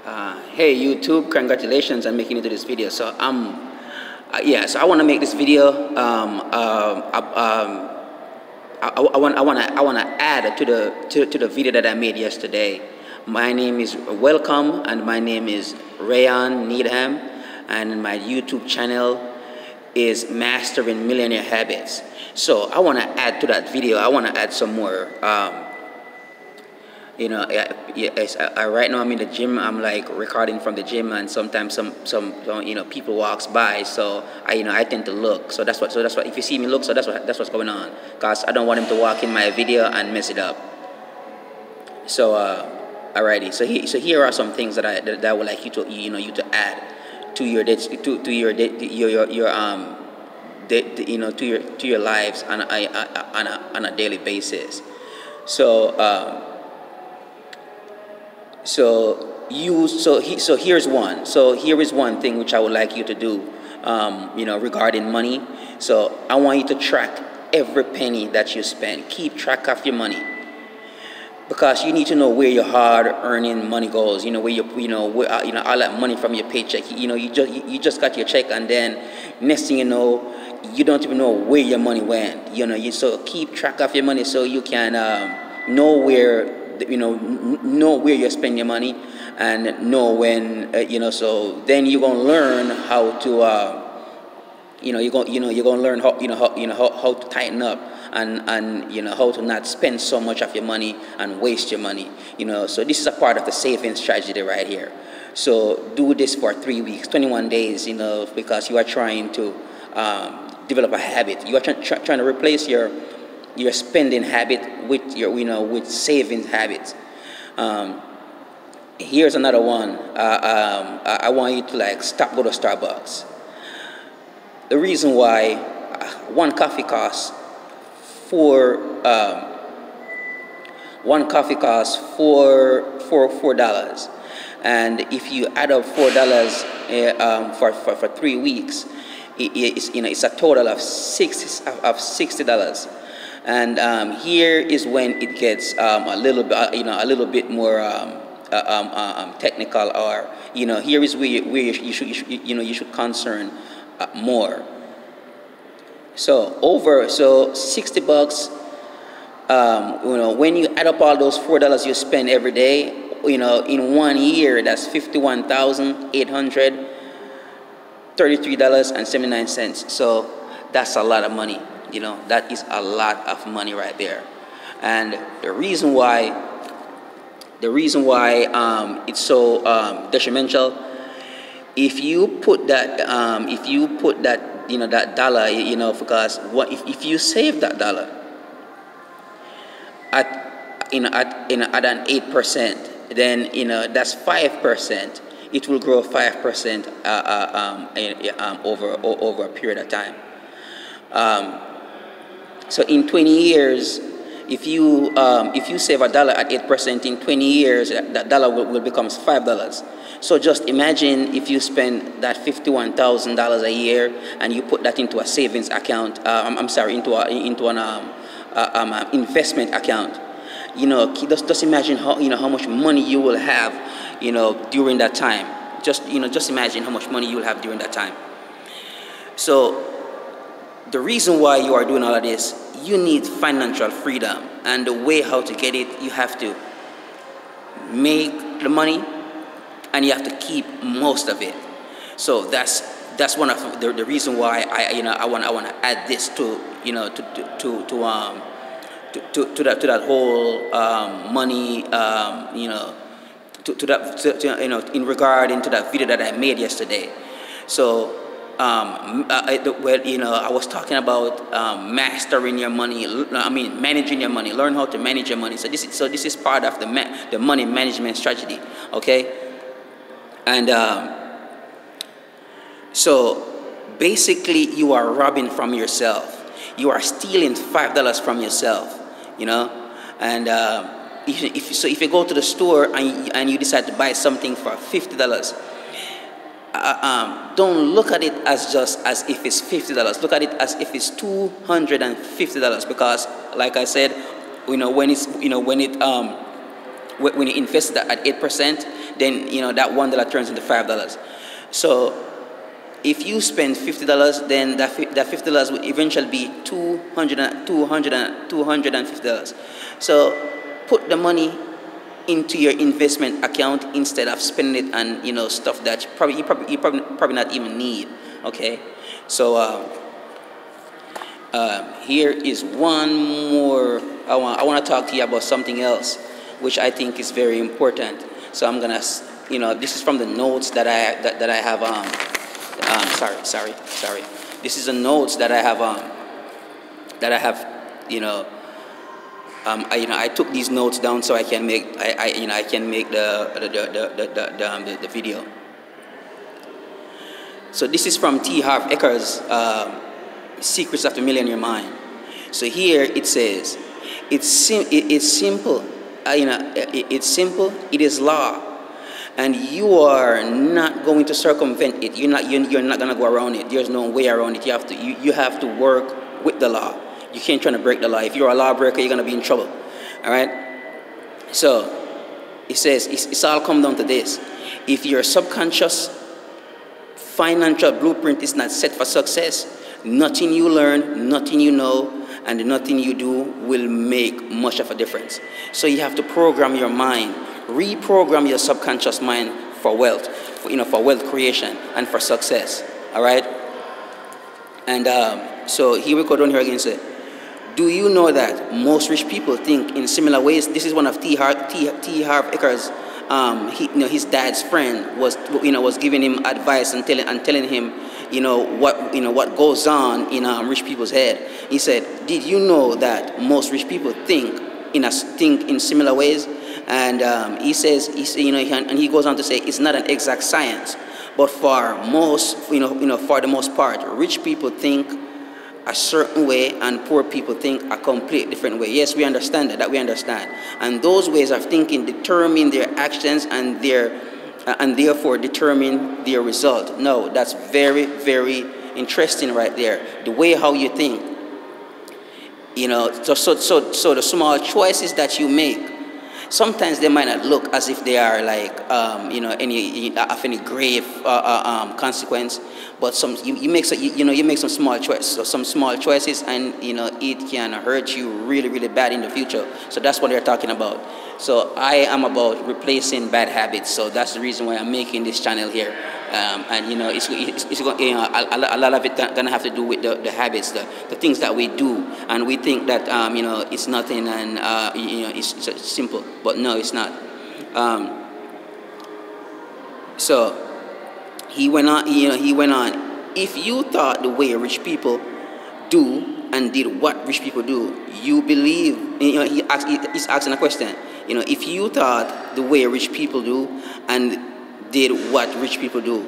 Hey YouTube, congratulations on making it to this video. So yeah, so I want to make this video. I want to add to the video that I made yesterday. My name is Welcome, and my name is Rayon Needham, and my YouTube channel is Mastering Millionaire Habits. So I want to add to that video. I want to add some more. Right now I'm in the gym. I'm like recording from the gym, and sometimes some people walks by, so I tend to look. So that's what. If you see me look, so that's what's going on. Cause I don't want him to walk in my video and mess it up. So alrighty. So here are some things that I would like you to add to your your lives on a daily basis. So here's one. So here is one thing which I would like you to do, regarding money. So I want you to track every penny that you spend. Keep track of your money, because you need to know where your hard-earning money goes. Where all that money from your paycheck. You just got your check, and then next thing you know, you don't even know where your money went. So keep track of your money so you can know where. Know where you spend your money, and know when. So then you're gonna learn how to. You're gonna learn how to tighten up, and how to not spend so much of your money and waste your money. So this is a part of the saving strategy right here. So do this for 3 weeks, 21 days. Because you are trying to develop a habit. You are trying to replace your spending habit with your with savings habits. Here's another one. I want you to stop go to Starbucks. The reason why one coffee costs $4, and if you add up $4 for 3 weeks, it's a total of $60. And here is when it gets a little bit more technical, or here is where you should concern more. So $60. When you add up all those $4 you spend every day, in 1 year, that's $51,833.79. So that's a lot of money. That is a lot of money right there. And the reason why it's so detrimental, if you put that that dollar, because if you save that dollar at an 8%, then that's 5%. It will grow 5% over a period of time. So in 20 years, if you save $1 at 8%, in 20 years, that dollar will become $5. So just imagine if you spend that $51,000 a year and you put that into a savings account. Into an investment account. Just imagine how much money you will have, during that time. Just imagine how much money you will have during that time. So the reason why you are doing all of this, you need financial freedom, and the way how to get it, you have to make the money, and you have to keep most of it. So that's one of the reason why I want to add this to that whole money in regard into that video that I made yesterday. So I was talking about mastering your money. Managing your money. Learn how to manage your money. So this is part of the money management strategy. Okay, and so basically, you are robbing from yourself. You are stealing $5 from yourself. And if you go to the store and you decide to buy something for $50. Don't look at it as just as if it's $50. Look at it as if it's $250, because, like I said, when when you invest that at 8%, then that $1 turns into $5. So if you spend $50, then that $50 will eventually be $250. So put the money into your investment account instead of spending it on stuff that you probably not even need. Okay, so here is one more. I want to talk to you about something else, which I think is very important. So I'm gonna, this is from the notes that I have. Sorry. This is the notes that I have. I took these notes down so I can make the video. So this is from T. Harv Eker's Secrets of the Millionaire Mind. So here it says, it's simple. It's simple. It is law, and you are not going to circumvent it. You're not going to go around it. There's no way around it. You have to work with the law. You can't try to break the law. If you're a lawbreaker, you're going to be in trouble. All right? So it says it's all come down to this. If your subconscious financial blueprint is not set for success, nothing you learn, nothing you know, and nothing you do will make much of a difference. So you have to program your mind, reprogram your subconscious mind for wealth, for wealth creation and for success. All right? And so here we go down here again and say, do you know that most rich people think in similar ways? This is one of T. Harv Eker's. His dad's friend was giving him advice and telling him, what goes on in rich people's head. He said, did you know that most rich people think in similar ways? And he says, and he goes on to say, it's not an exact science, but for the most part, rich people think a certain way and poor people think a complete different way. Yes, we understand that we understand. And those ways of thinking determine their actions and therefore determine their result. No, that's very, very interesting right there. The way how you think. So the small choices that you make, sometimes they might not look as if they are like any grave consequence, but you make some small choices, and it can hurt you really, really bad in the future. So that's what they're talking about. So I am about replacing bad habits. So that's the reason why I'm making this channel here. And it's a lot of it gonna have to do with the habits, the things that we do, and we think that it's nothing and it's simple, but no, it's not. So he went on. If you thought the way rich people do and did what rich people do, you believe. He's asking a question. If you thought the way rich people do and did what rich people do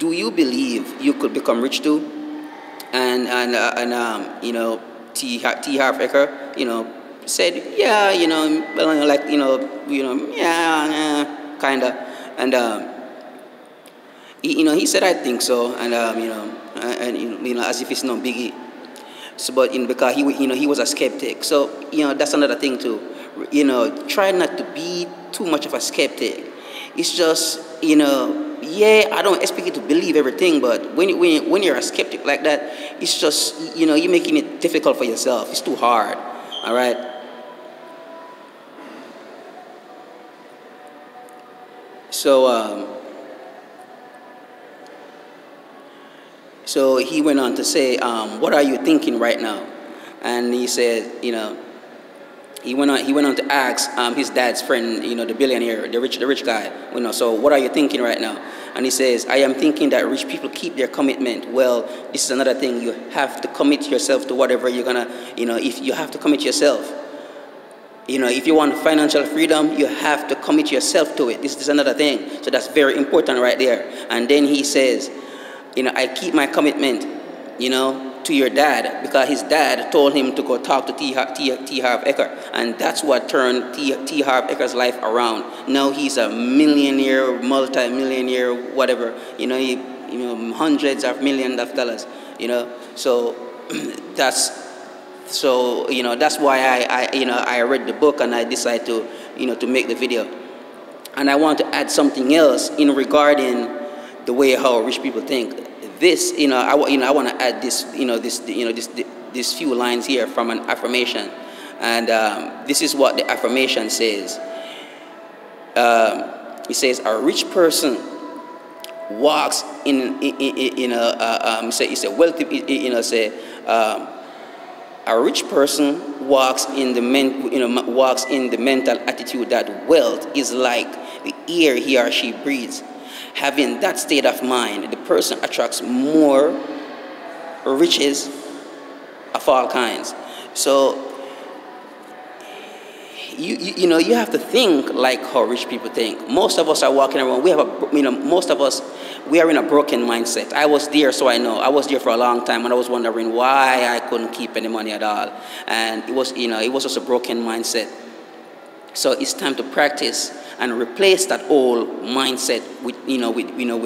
you believe you could become rich too? And T. Harv Eker, said, yeah, kind of, and he said, I think so, and as if it's no biggie. So, but because he was a skeptic, so that's another thing too. Try not to be too much of a skeptic. It's just, yeah, I don't expect you to believe everything, but when you're a skeptic like that, it's just, you're making it difficult for yourself. It's too hard, all right? So he went on to say, what are you thinking right now? And he said, he went on to ask his dad's friend, the billionaire, the rich guy, so what are you thinking right now? And he says, I am thinking that rich people keep their commitment. Well, this is another thing. You have to commit yourself to whatever you're gonna, if you have to commit yourself. If you want financial freedom, you have to commit yourself to it. This is another thing. So that's very important right there. And then he says, I keep my commitment, to your dad, because his dad told him to go talk to T. Harv Eker, and that's what turned T. Harv Eker's life around. Now he's a millionaire, multi-millionaire, whatever. Hundreds of millions of dollars. So that's why I read the book and I decided to to make the video. And I want to add something else in regarding the way how rich people think. This, I want to add this, this few lines here from an affirmation, and this is what the affirmation says. It says, a rich person walks in it's a wealthy, a rich person walks in the mental attitude that wealth is like the air he or she breathes. Having that state of mind, the person attracts more riches of all kinds. So you have to think like how rich people think. Most of us are walking around. Most of us, we are in a broken mindset. I was there, so I know. I was there for a long time, and I was wondering why I couldn't keep any money at all. And it was just a broken mindset. So it's time to practice and replace that old mindset with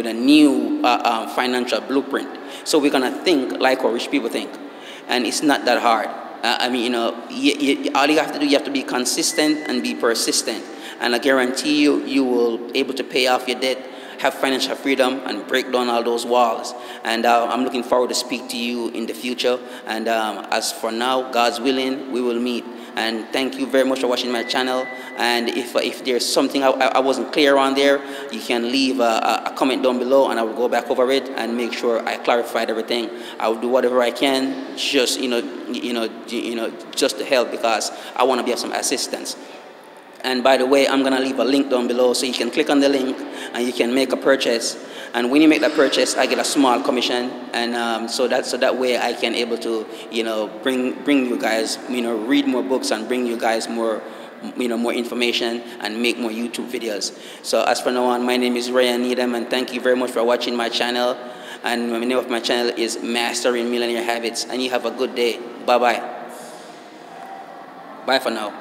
a new financial blueprint. So we're gonna think like how rich people think, and it's not that hard. All you have to do, you have to be consistent and be persistent. And I guarantee you will be able to pay off your debt, have financial freedom, and break down all those walls. And I'm looking forward to speak to you in the future. And as for now, God's willing, we will meet. And thank you very much for watching my channel. And if there's something I wasn't clear on there, you can leave a comment down below, and I will go back over it and make sure I clarified everything. I will do whatever I can, just just to help, because I want to be of some assistance. And by the way, I'm gonna leave a link down below, so you can click on the link and you can make a purchase. And when you make that purchase, I get a small commission, and so that way I can able to bring you guys read more books and bring you guys more more information and make more YouTube videos. So as for now on, my name is Ryan Needham, and thank you very much for watching my channel. And the name of my channel is Mastering Millionaire Habits. And you have a good day. Bye bye. Bye for now.